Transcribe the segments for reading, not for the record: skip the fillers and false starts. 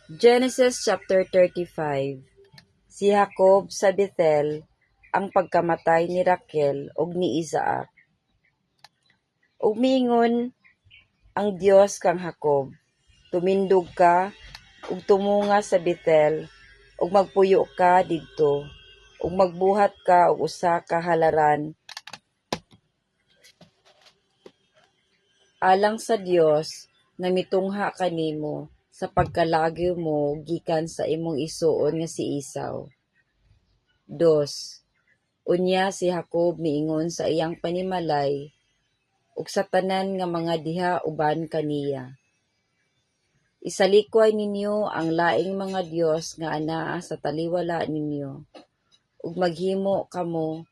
Genesis chapter 35. Si Jacob sa Bethel, ang pagkamatay ni Raquel ug ni Isaac. Ug miingon ang Dios kang Jacob, tumindog ka ug tumunga sa Bethel ug magpuyo ka didto ug magbuhat ka og usa ka halaran alang sa Dios nga mitungha kanimo sa pagkalagyo mo gikan sa imong isuon nga si Esau. 2. Unya si Jacob miingon sa iyang panimalay ug sa tanan nga mga diha uban kaniya. Isalikway ninyo ang laing mga Dios nga anaa sa taliwala ninyo ug maghinlo kamo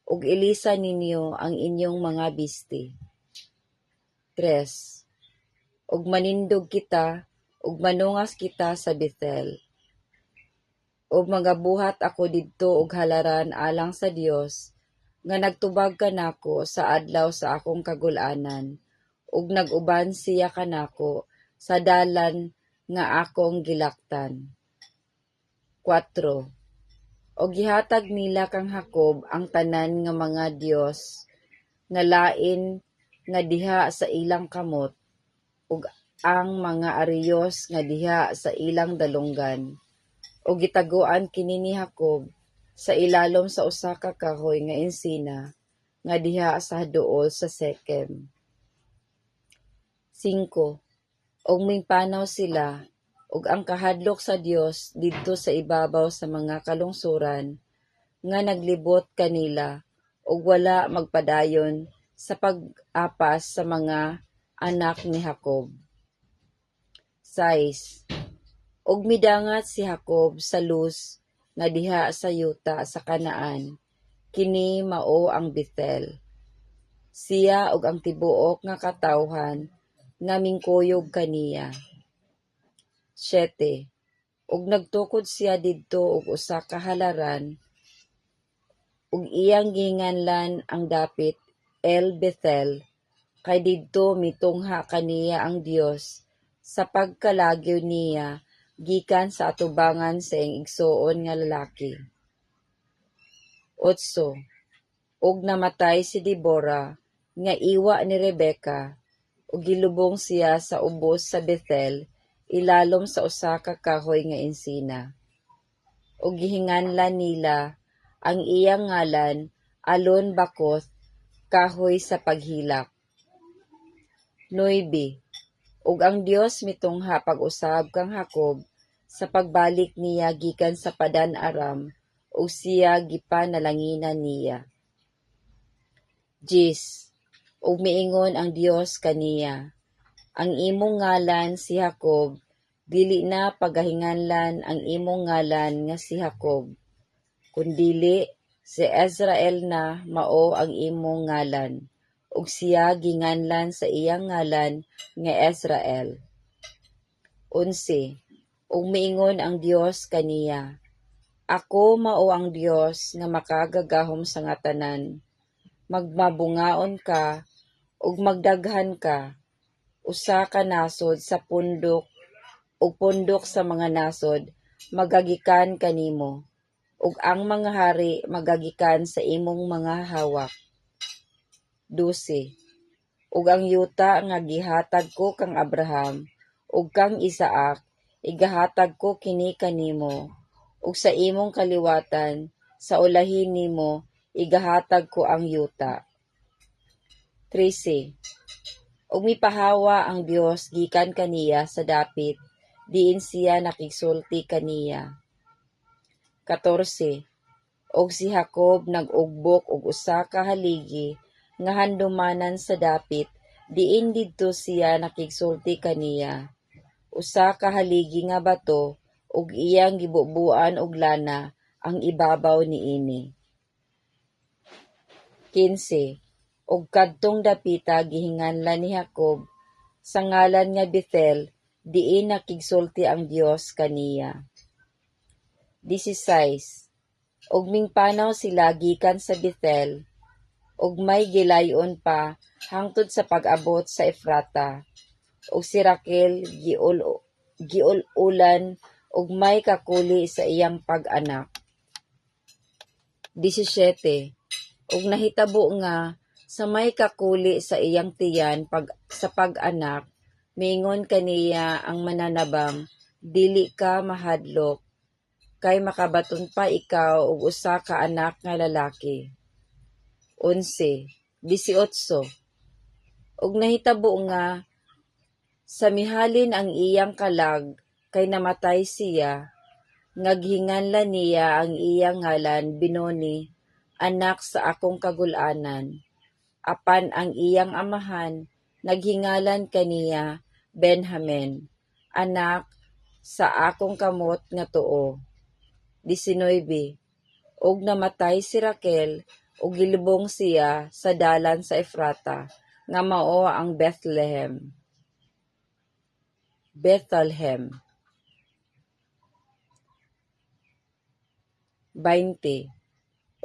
ug ilisa ninyo ang inyong mga bisti. 3. Ug manindog kita ug manungas kita sa Bethel. Ug magabuhat ako didto og halaran alang sa Dios nga nagtubag kanako sa adlaw sa akong kagul-anan ug nag-uban siya kanako sa dalan nga akong gilaktan. 4. Og gihatag nila kang Jacob ang tanan nga mga Dios nga lain nga diha sa ilang kamot ug ang mga ariyos nga diha sa ilang dalunggan. O gitaguan kini ni Jacob sa ilalom sa usa ka kahoy nga ensina nga diha sa duol sa Sekem. 5. Og mingpanaw sila ug ang kahadlok sa Dios didto sa ibabaw sa mga kalungsuran nga naglibot kanila ug wala magpadayon sa pag-apas sa mga anak ni Jacob. 6. Og midangat si Jacob sa Luz nga diha sa yuta sa Kanaan, kini mao ang Bethel. Siya og ang tibuok nga katawhan nga mingkuyog kaniya. 7. Og nagtukod siya didto og usa ka halaran ug iyang ginganlan ang dapit El Bethel, kay didto mitungha kaniya ang Dios sa pagkalagyo niya gikan sa atubangan sa iyang igsuon nga lalaki. 8. Og namatay si Deborah nga iwa ni Rebecca ug gilubong siya sa ubos sa Bethel ilalom sa usa ka kahoy nga ensina. Ug gihinganlan nila ang iyang ngalan Alon Bakoth, kahoy sa paghilak. 9. Ug ang Dios mitungha pag-usab kang Jacob sa pagbalik niya gikan sa Padan Aram ug siya gipanalanginan niya. 10. Ug miingon ang Dios kaniya, ang imong ngalan si Jacob, dili na pagahinganlan ang imong ngalan nga si Jacob, kundili si Israel na mao ang imong ngalan, ug siya ginganlan sa iyang ngalan nga Israel. 11. Ug miingon ang Dios kaniya, ako mao ang Dios nga makagagahom sa nga tanan. Magmabungaon ka ug magdaghan ka, usa ka nasod sa pundok ug pundok sa mga nasod magagikan kanimo, ug ang mga hari magagikan sa imong mga hawak. 12. Ug ang yuta nga gihatag ko kang Abraham ug kang Isaac igahatag ko kini kanimo, ug sa imong kaliwatan sa ulahin nimo igahatag ko ang yuta. 13. Ug mipahawa ang Dios gikan kaniya sa dapit diin siya nakigsulti kaniya. 14. Og si Jacob nag-ugbok og usa ka haligi nga handumanan sa dapit diin didto siya nakigsulti kaniya. Usa ka haligi nga bato ug iyang gibubuan og lana ang ibabaw niini. 15. Og kadtong dapita gihinganlan ni Jacob sa ngalan nga Bethel diin nakigsulti ang Dios kaniya. 16. Og mingpanaw sila gikan sa Bethel ug may gilayon pa hangtod sa pag-abot sa Efrata ug si Raquel giul-ulan ug may kakuli sa iyang pag-anak. 17. Ug nahitabo nga sa may kakuli sa iyang tiyan sa pag-anak, miingon kaniya ang mananabang, dili ka mahadlok, kay makabaton pa ikaw og usa ka anak nga lalaki. 11. 18. Ug nahitabo nga sa mihalin ang iyang kalag kay namatay siya, ngaghinganlan niya ang iyang ngalan Benoni, anak sa akong kagul-anan. Apan ang iyang amahan naghingalan kaniya Benjamin, anak sa akong kamot nga tuo. 19. Ug namatay si Raquel ug gilubong siya sa dalan sa Efrata, nga mao ang Bethlehem. 20.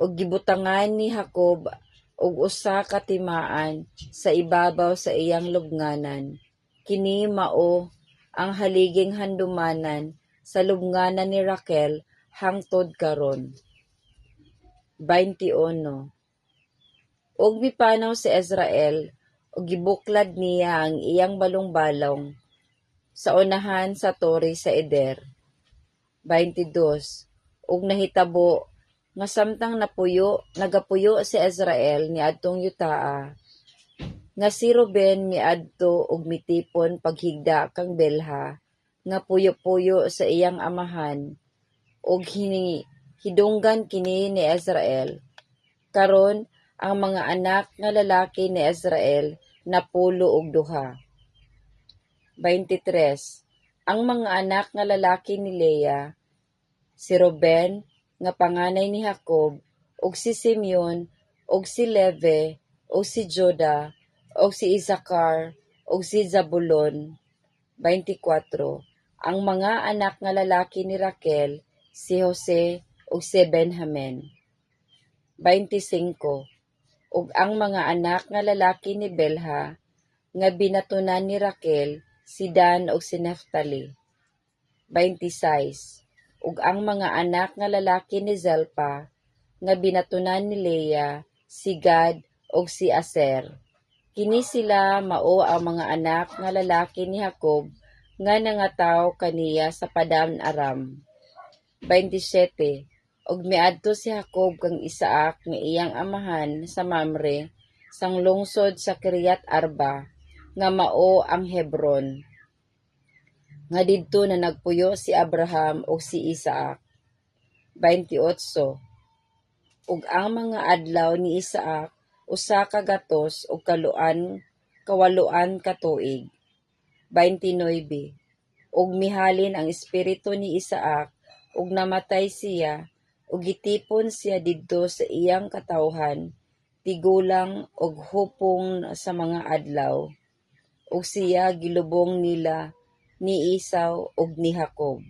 Ug gibutangan ni Jacob og usa ka timaan sa ibabaw sa iyang lubnganan. Kini mao ang haliging handumanan sa lubnganan ni Raquel hangtod karon. 21. Ug mipanaw si Israel ug gibuklad niya ang iyang balong-balong sa unahan sa Tore sa Eder. 22. Ug nahitabo nga samtang nagapuyo si Israel niadtong yutaa, nga si Ruben miadto ug mitipon paghigda kang Belha, nga puyo-puyo sa iyang amahan, ug hidunggan kini ni Israel. Karon ang mga anak nga lalaki ni Israel napulo og duha. 23. Ang mga anak nga lalaki ni Leah, si Ruben nga panganay ni Jacob, ug si Simeon, ug si Levi, ug si Juda, ug si Isakar, ug si Zabulon. 24. Ang mga anak nga lalaki ni Raquel, si Jose, ug si Benjamin. 25. Ug ang mga anak nga lalaki ni Belha, nga binatunan ni Raquel, si Dan ug si Neftali. 26. Ug ang mga anak nga lalaki ni Zelpa, nga binatunan ni Leah, si Gad ug si Aser. Kini sila mao ang mga anak nga lalaki ni Jacob nga nangataw kaniya sa Padan Aram. 27. Ug miadto si Jacob kang Isaac nga iyang amahan sa Mamre, sang lungsod sa Kiriat Arba, nga mao ang Hebron. Nga didto na nagpuyo si Abraham ug si Isaac. 28. Ug ang mga adlaw ni Isaac usa ka gatos ug kawaluan ka tuig. 29. Ug mihalin ang espiritu ni Isaac ug namatay siya ug gitipon siya didto sa iyang katawhan, tigulang ug hupong sa mga adlaw, ug siya gilubong nila ni Esau ug ni Jacob.